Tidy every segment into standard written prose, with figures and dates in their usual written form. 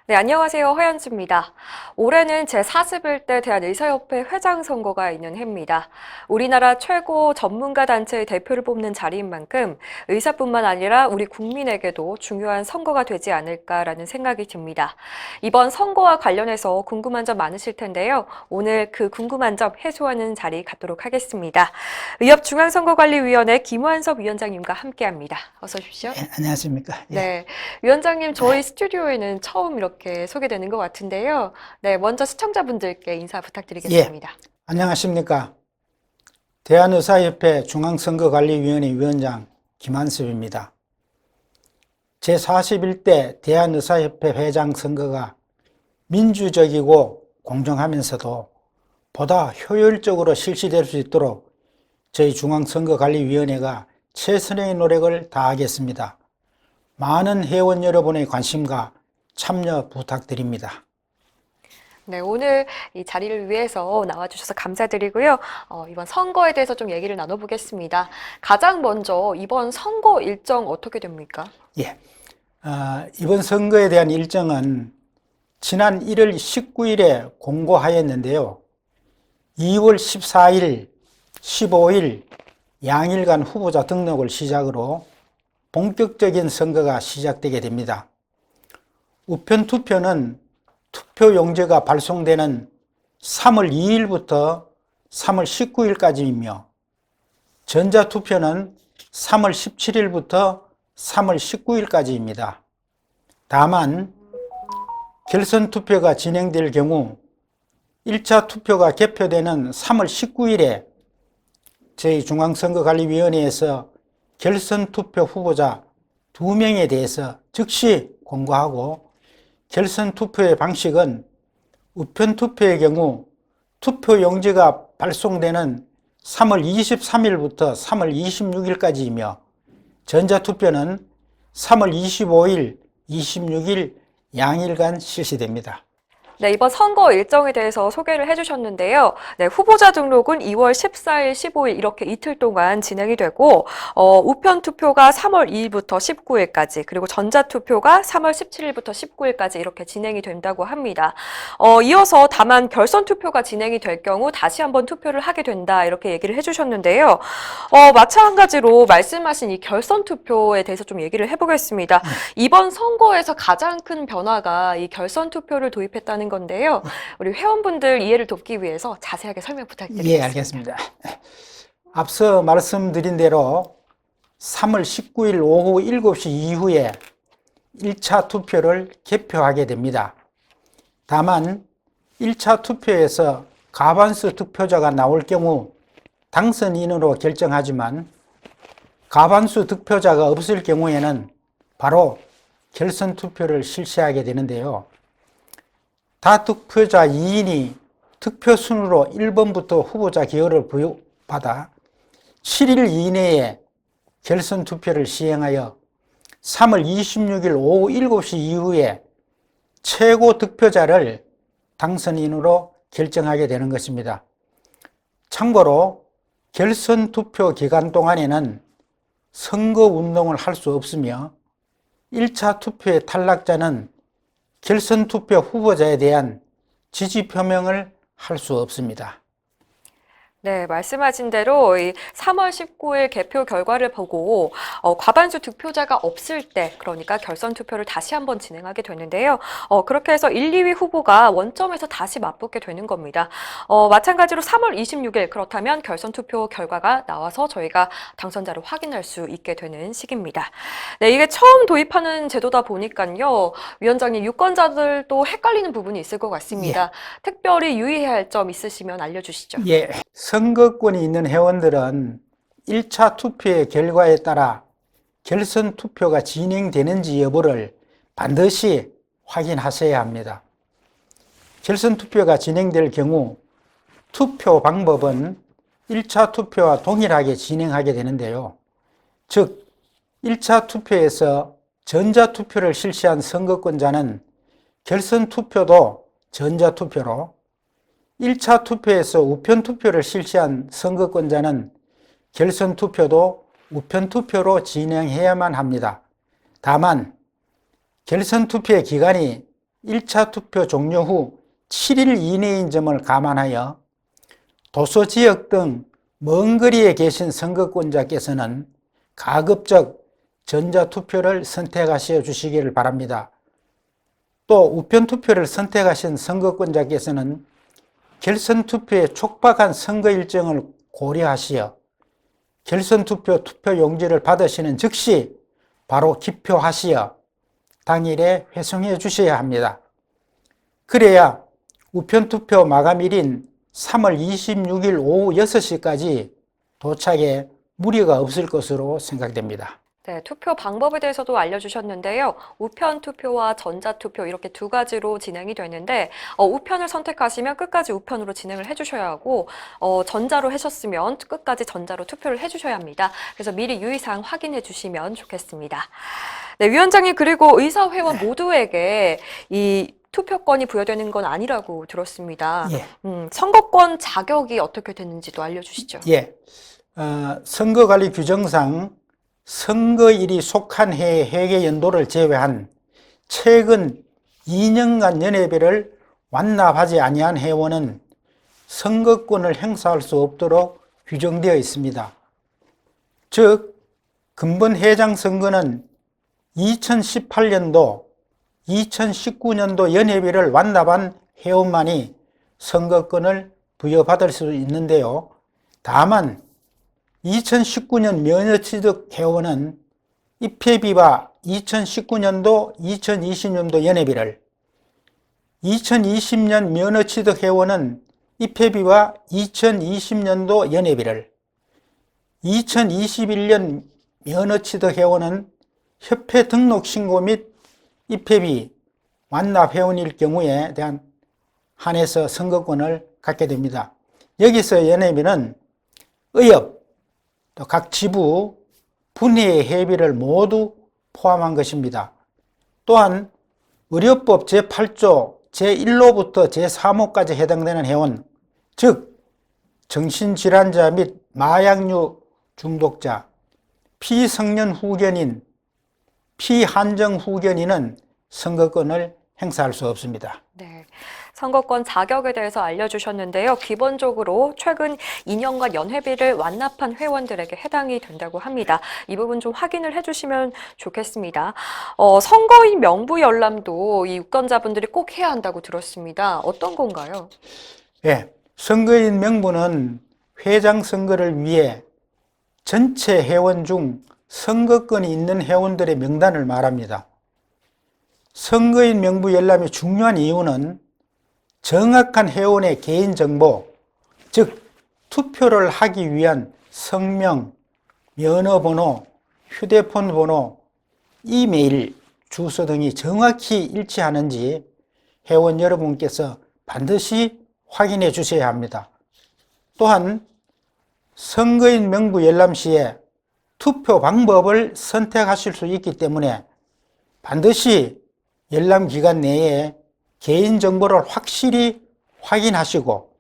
네, 안녕하세요. 허연주입니다. 올해는 제41대 대한의사협회 회장 선거가 있는 해입니다. 우리나라 최고 전문가 단체의 대표를 뽑는 자리인 만큼 의사뿐만 아니라 우리 국민에게도 중요한 선거가 되지 않을까라는 생각이 듭니다. 이번 선거와 관련해서 궁금한 점 많으실 텐데요. 오늘 그 궁금한 점 해소하는 자리 갖도록 하겠습니다. 의협중앙선거관리위원회 김완섭 위원장님과 함께합니다. 어서 오십시오. 네, 안녕하십니까. 예. 네, 위원장님 저희 스튜디오에는 처음 이렇게 소개되는 것 같은데요. 네, 먼저 시청자분들께 인사 부탁드리겠습니다. 안녕하십니까. 대한의사협회 중앙선거관리위원회 위원장 김한섭입니다. 제41대 대한의사협회 회장 선거가 민주적이고 공정하면서도 보다 효율적으로 실시될 수 있도록 저희 중앙선거관리위원회가 최선의 노력을 다하겠습니다. 많은 회원 여러분의 관심과 참여 부탁드립니다. 네, 오늘 이 자리를 위해서 나와주셔서 감사드리고요. 이번 선거에 대해서 좀 얘기를 나눠보겠습니다. 가장 먼저 이번 선거 일정 어떻게 됩니까? 예. 이번 선거에 대한 일정은 지난 1월 19일에 공고하였는데요. 2월 14일, 15일 양일간 후보자 등록을 시작으로 본격적인 선거가 시작되게 됩니다. 우편 투표는 투표용지가 발송되는 3월 2일부터 3월 19일까지이며 전자투표는 3월 17일부터 3월 19일까지입니다. 다만 결선투표가 진행될 경우 1차 투표가 개표되는 3월 19일에 저희 중앙선거관리위원회에서 결선투표 후보자 2명에 대해서 즉시 공고하고 결선투표의 방식은 우편투표의 경우 투표용지가 발송되는 3월 23일부터 3월 26일까지이며 전자투표는 3월 25일, 26일 양일간 실시됩니다. 네, 이번 선거 일정에 대해서 소개를 해주셨는데요. 네, 후보자 등록은 2월 14일, 15일 이렇게 이틀 동안 진행이 되고 우편 투표가 3월 2일부터 19일까지 그리고 전자 투표가 3월 17일부터 19일까지 이렇게 진행이 된다고 합니다. 이어서 다만 결선 투표가 진행이 될 경우 다시 한번 투표를 하게 된다 이렇게 얘기를 해주셨는데요. 마찬가지로 말씀하신 이 결선 투표에 대해서 좀 얘기를 해보겠습니다. 이번 선거에서 가장 큰 변화가 이 결선 투표를 도입했다는 건데요. 우리 회원분들 이해를 돕기 위해서 자세하게 설명 부탁드리겠습니다. 예, 알겠습니다. 앞서 말씀드린 대로 3월 19일 오후 7시 이후에 1차 투표를 개표하게 됩니다. 다만 1차 투표에서 과반수 득표자가 나올 경우 당선인으로 결정하지만 과반수 득표자가 없을 경우에는 바로 결선 투표를 실시하게 되는데요. 다득표자 2인이 득표순으로 1번부터 후보자 기호를 부여받아 7일 이내에 결선 투표를 시행하여 3월 26일 오후 7시 이후에 최고 득표자를 당선인으로 결정하게 되는 것입니다. 참고로 결선 투표 기간 동안에는 선거운동을 할 수 없으며 1차 투표의 탈락자는 결선 투표 후보자에 대한 지지 표명을 할 수 없습니다. 네, 말씀하신 대로 이 3월 19일 개표 결과를 보고 과반수 득표자가 없을 때 그러니까 결선 투표를 다시 한번 진행하게 되는데요. 그렇게 해서 1, 2위 후보가 원점에서 다시 맞붙게 되는 겁니다. 마찬가지로 3월 26일 그렇다면 결선 투표 결과가 나와서 저희가 당선자를 확인할 수 있게 되는 시기입니다. 네, 이게 처음 도입하는 제도다 보니까요. 위원장님, 유권자들도 헷갈리는 부분이 있을 것 같습니다. 특별히 유의해야 할 점 있으시면 알려주시죠. 예. 선거권이 있는 회원들은 1차 투표의 결과에 따라 결선 투표가 진행되는지 여부를 반드시 확인하셔야 합니다. 결선 투표가 진행될 경우 투표 방법은 1차 투표와 동일하게 진행하게 되는데요. 즉, 1차 투표에서 전자투표를 실시한 선거권자는 결선 투표도 전자투표로 1차 투표에서 우편투표를 실시한 선거권자는 결선 투표도 우편투표로 진행해야만 합니다. 다만 결선 투표의 기간이 1차 투표 종료 후 7일 이내인 점을 감안하여 도서 지역 등 먼 거리에 계신 선거권자께서는 가급적 전자투표를 선택하셔 주시기를 바랍니다. 또 우편투표를 선택하신 선거권자께서는 결선투표에 촉박한 선거 일정을 고려하시어 결선투표 투표용지를 받으시는 즉시 바로 기표하시어 당일에 회송해 주셔야 합니다. 그래야 우편투표 마감일인 3월 26일 오후 6시까지 도착에 무리가 없을 것으로 생각됩니다. 네, 투표 방법에 대해서도 알려주셨는데요. 우편 투표와 전자 투표 이렇게 두 가지로 진행이 되는데 우편을 선택하시면 끝까지 우편으로 진행을 해주셔야 하고 전자로 하셨으면 끝까지 전자로 투표를 해주셔야 합니다. 그래서 미리 유의사항 확인해 주시면 좋겠습니다. 네, 위원장님 그리고 의사회원 모두에게 이 투표권이 부여되는 건 아니라고 들었습니다. 예. 선거권 자격이 어떻게 되는지도 알려주시죠. 예. 선거관리 규정상 선거일이 속한 해의 회계 연도를 제외한 최근 2년간 연회비를 완납하지 아니한 회원은 선거권을 행사할 수 없도록 규정되어 있습니다. 즉, 근본 회장 선거는 2018년도, 2019년도 연회비를 완납한 회원만이 선거권을 부여받을 수 있는데요. 다만 2019년 면허취득 회원은 입회비와 2019년도, 2020년도 연회비를, 2020년 면허취득 회원은 입회비와 2020년도 연회비를, 2021년 면허취득 회원은 협회 등록 신고 및 입회비 완납 회원일 경우에 대한 한해서 선거권을 갖게 됩니다. 여기서 연회비는 의협, 또 각 지부 분회의 회비를 모두 포함한 것입니다. 또한 의료법 제8조 제1호부터 제3호까지 해당되는 회원, 즉 정신질환자 및 마약류 중독자, 피성년 후견인, 피한정 후견인은 선거권을 행사할 수 없습니다. 네, 선거권 자격에 대해서 알려주셨는데요. 기본적으로 최근 2년간 연회비를 완납한 회원들에게 해당이 된다고 합니다. 이 부분 좀 확인을 해주시면 좋겠습니다. 선거인 명부 열람도 이 유권자분들이 꼭 해야 한다고 들었습니다. 어떤 건가요? 네, 선거인 명부는 회장 선거를 위해 전체 회원 중 선거권이 있는 회원들의 명단을 말합니다. 선거인 명부 열람이 중요한 이유는 정확한 회원의 개인정보, 즉 투표를 하기 위한 성명, 면허번호, 휴대폰 번호, 이메일, 주소 등이 정확히 일치하는지 회원 여러분께서 반드시 확인해 주셔야 합니다. 또한 선거인 명부 열람 시에 투표 방법을 선택하실 수 있기 때문에 반드시 열람 기간 내에 개인정보를 확실히 확인하시고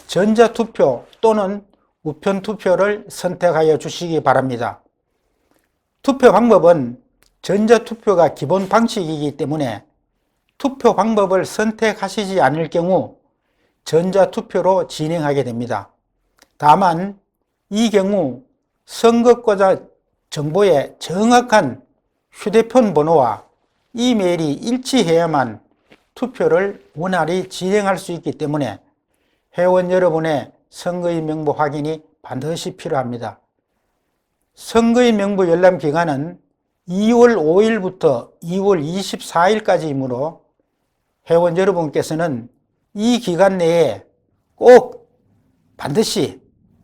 전자투표 또는 우편투표를 선택하여 주시기 바랍니다. 투표 방법은 전자투표가 기본 방식이기 때문에 투표 방법을 선택하시지 않을 경우 전자투표로 진행하게 됩니다. 다만 이 경우 선거권자 정보의 정확한 휴대폰 번호와 이메일이 일치해야만 투표를 원활히 진행할 수 있기 때문에 회원 여러분의 선거인 명부 확인이 반드시 필요합니다. 선거인 명부 열람 기간은 2월 5일부터 2월 24일까지이므로 회원 여러분께서는 이 기간 내에 꼭 반드시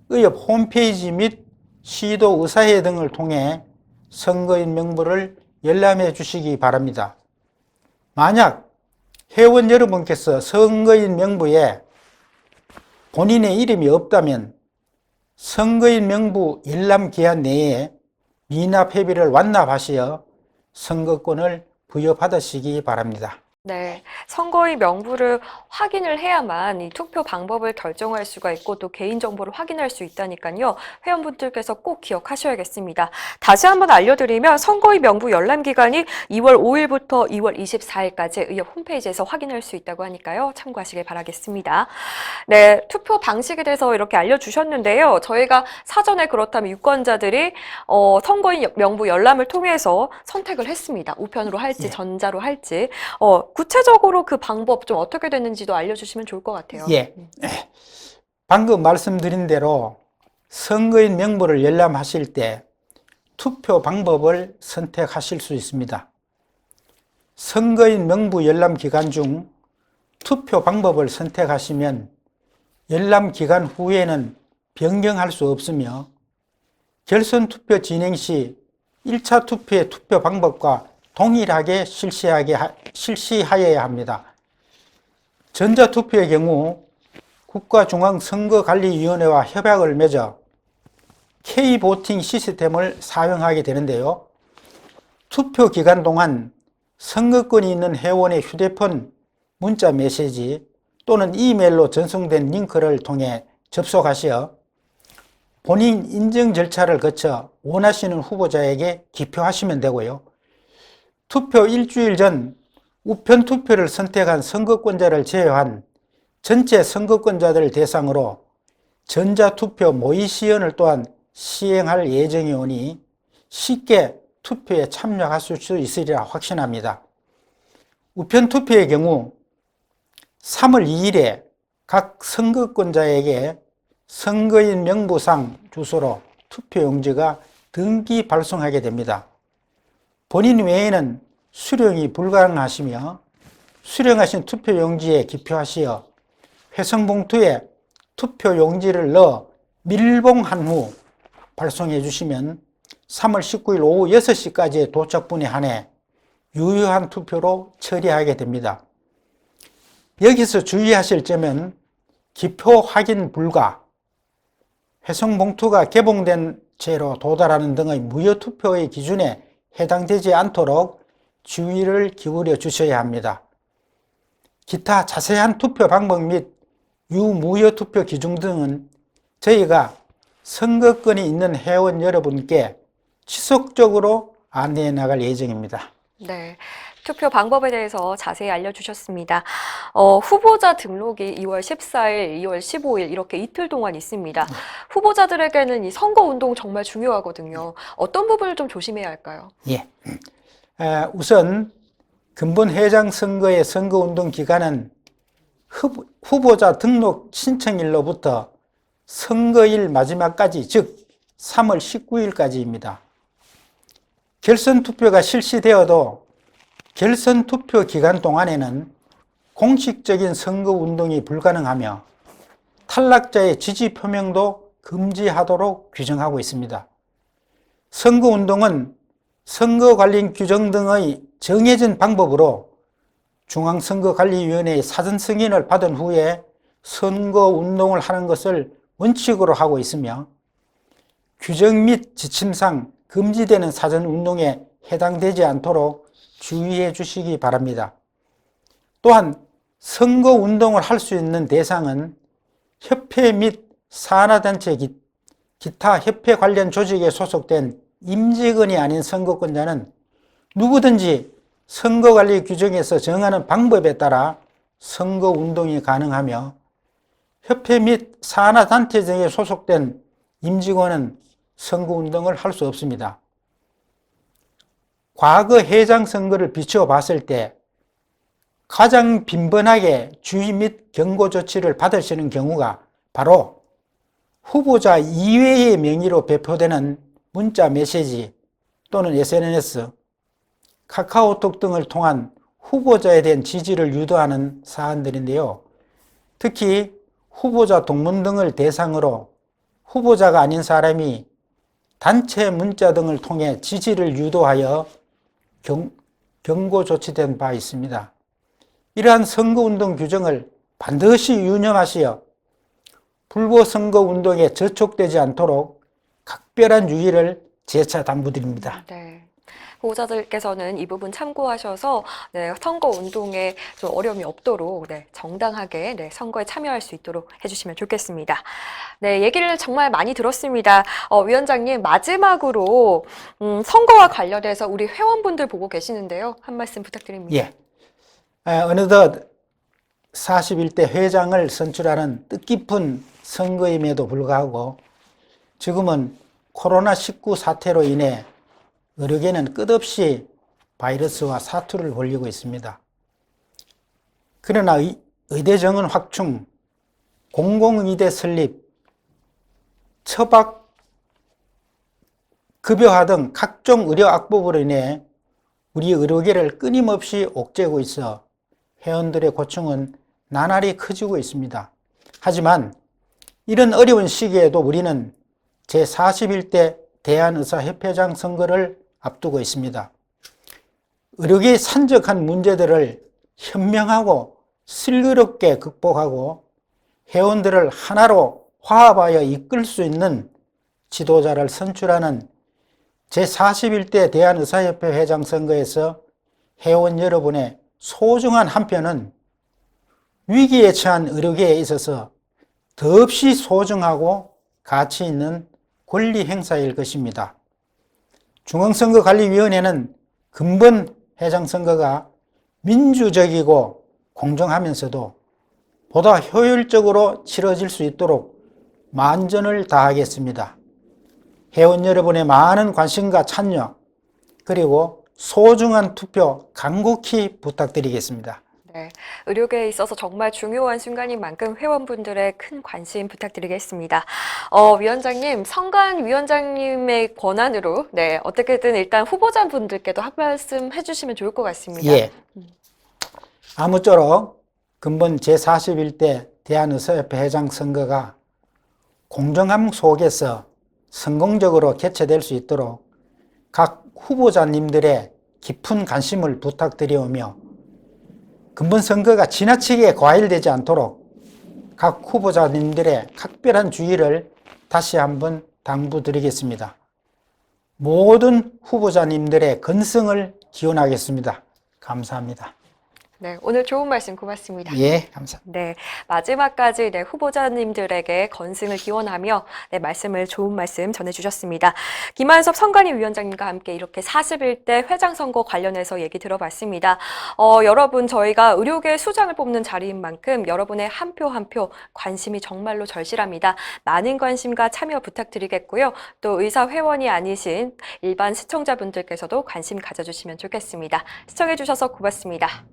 의협 홈페이지 및 시도 의사회 등을 통해 선거인 명부를 열람해 주시기 바랍니다. 만약 회원 여러분께서 선거인 명부에 본인의 이름이 없다면 선거인 명부 열람 기한 내에 미납 회비를 완납하시어 선거권을 부여받으시기 바랍니다. 네, 선거인 명부를 확인을 해야만 이 투표 방법을 결정할 수가 있고 또 개인정보를 확인할 수 있다니까요. 회원분들께서 꼭 기억하셔야겠습니다. 다시 한번 알려드리면 선거인 명부 열람 기간이 2월 5일부터 2월 24일까지 의협 홈페이지에서 확인할 수 있다고 하니까요. 참고하시길 바라겠습니다. 네, 투표 방식에 대해서 이렇게 알려주셨는데요. 저희가 사전에 그렇다면 유권자들이 선거인 명부 열람을 통해서 선택을 했습니다. 우편으로 할지 예. 전자로 할지. 구체적으로 그 방법 좀 어떻게 되는지도 알려주시면 좋을 것 같아요. 예. 방금 말씀드린 대로 선거인 명부를 열람하실 때 투표 방법을 선택하실 수 있습니다. 선거인 명부 열람 기간 중 투표 방법을 선택하시면 열람 기간 후에는 변경할 수 없으며 결선 투표 진행 시 1차 투표의 투표 방법과 동일하게 실시하여야 합니다. 전자투표의 경우 국가중앙선거관리위원회와 협약을 맺어 K보팅 시스템을 사용하게 되는데요. 투표 기간 동안 선거권이 있는 회원의 휴대폰, 문자 메시지 또는 이메일로 전송된 링크를 통해 접속하시어 본인 인증 절차를 거쳐 원하시는 후보자에게 기표하시면 되고요. 투표 일주일 전 우편 투표를 선택한 선거권자를 제외한 전체 선거권자들을 대상으로 전자투표 모의 시연을 또한 시행할 예정이 오니 쉽게 투표에 참여하실 수 있으리라 확신합니다. 우편 투표의 경우 3월 2일에 각 선거권자에게 선거인 명부상 주소로 투표용지가 등기 발송하게 됩니다. 본인 외에는 수령이 불가능하시며 수령하신 투표용지에 기표하시어 회성봉투에 투표용지를 넣어 밀봉한 후 발송해 주시면 3월 19일 오후 6시까지의 도착분에 한해 유효한 투표로 처리하게 됩니다. 여기서 주의하실 점은 기표 확인 불가, 회성봉투가 개봉된 채로 도달하는 등의 무효투표의 기준에 해당되지 않도록 주의를 기울여 주셔야 합니다. 기타 자세한 투표 방법 및 유무효 투표 기준 등은 저희가 선거권이 있는 회원 여러분께 지속적으로 안내해 나갈 예정입니다. 네. 투표 방법에 대해서 자세히 알려주셨습니다. 후보자 등록이 2월 14일, 2월 15일 이렇게 이틀 동안 있습니다. 후보자들에게는 이 선거운동 정말 중요하거든요. 어떤 부분을 좀 조심해야 할까요? 예. 우선 근본 회장 선거의 선거운동 기간은 후보자 등록 신청일로부터 선거일 마지막까지 즉 3월 19일까지입니다. 결선 투표가 실시되어도 결선 투표 기간 동안에는 공식적인 선거운동이 불가능하며 탈락자의 지지 표명도 금지하도록 규정하고 있습니다. 선거운동은 선거 관련 규정 등의 정해진 방법으로 중앙선거관리위원회의 사전 승인을 받은 후에 선거운동을 하는 것을 원칙으로 하고 있으며 규정 및 지침상 금지되는 사전운동에 해당되지 않도록 주의해 주시기 바랍니다. 또한 선거운동을 할 수 있는 대상은 협회 및 산하단체 기타 협회 관련 조직에 소속된 임직원이 아닌 선거권자는 누구든지 선거관리 규정에서 정하는 방법에 따라 선거운동이 가능하며 협회 및 산하단체 등에 소속된 임직원은 선거운동을 할 수 없습니다. 과거 회장 선거를 비추어 봤을 때 가장 빈번하게 주의 및 경고 조치를 받으시는 경우가 바로 후보자 이외의 명의로 배포되는 문자 메시지 또는 SNS, 카카오톡 등을 통한 후보자에 대한 지지를 유도하는 사안들인데요. 특히 후보자 동문 등을 대상으로 후보자가 아닌 사람이 단체 문자 등을 통해 지지를 유도하여 경고 조치된 바 있습니다. 이러한 선거운동 규정을 반드시 유념하시어 불법 선거운동에 저촉되지 않도록 각별한 유의를 재차 당부드립니다. 네. 후보자들께서는 이 부분 참고하셔서 네, 선거 운동에 좀 어려움이 없도록 네, 정당하게 네, 선거에 참여할 수 있도록 해주시면 좋겠습니다. 네, 얘기를 정말 많이 들었습니다. 위원장님, 마지막으로 선거와 관련해서 우리 회원분들 보고 계시는데요. 한 말씀 부탁드립니다. 예. 어느덧 41대 회장을 선출하는 뜻깊은 선거임에도 불구하고 지금은 코로나19 사태로 인해 의료계는 끝없이 바이러스와 사투를 벌이고 있습니다. 그러나 의대 정원 확충, 공공의대 설립, 처박, 급여화 등 각종 의료 악법으로 인해 우리 의료계를 끊임없이 옥죄고 있어 회원들의 고충은 나날이 커지고 있습니다. 하지만 이런 어려운 시기에도 우리는 제41대 대한의사협회장 선거를 앞두고 있습니다. 의료계의 산적한 문제들을 현명하고 슬기롭게 극복하고 회원들을 하나로 화합하여 이끌 수 있는 지도자를 선출하는 제41대 대한의사협회 회장 선거에서 회원 여러분의 소중한 한 표는 위기에 처한 의료계에 있어서 더없이 소중하고 가치 있는 권리 행사일 것입니다. 중앙선거관리위원회는 근본 회장 선거가 민주적이고 공정하면서도 보다 효율적으로 치러질 수 있도록 만전을 다하겠습니다. 회원 여러분의 많은 관심과 참여 그리고 소중한 투표 간곡히 부탁드리겠습니다. 네, 의료계에 있어서 정말 중요한 순간인 만큼 회원분들의 큰 관심 부탁드리겠습니다. 위원장님, 선관위원장님의 권한으로 네, 어떻게든 일단 후보자분들께도 한 말씀 해주시면 좋을 것 같습니다. 예. 아무쪼록 근본 제41대 대한의사협회 회장 선거가 공정함 속에서 성공적으로 개최될 수 있도록 각 후보자님들의 깊은 관심을 부탁드리오며 근본 선거가 지나치게 과일되지 않도록 각 후보자님들의 각별한 주의를 다시 한번 당부드리겠습니다. 모든 후보자님들의 건승을 기원하겠습니다. 감사합니다. 네, 오늘 좋은 말씀 고맙습니다. 예, 감사합니다. 네, 마지막까지 네, 후보자님들에게 건승을 기원하며 네, 좋은 말씀 전해주셨습니다. 김한섭 선관위위원장님과 함께 이렇게 41대 회장선거 관련해서 얘기 들어봤습니다. 여러분, 저희가 의료계 수장을 뽑는 자리인 만큼 여러분의 한 표 한 표 관심이 정말로 절실합니다. 많은 관심과 참여 부탁드리겠고요. 또 의사 회원이 아니신 일반 시청자분들께서도 관심 가져주시면 좋겠습니다. 시청해주셔서 고맙습니다.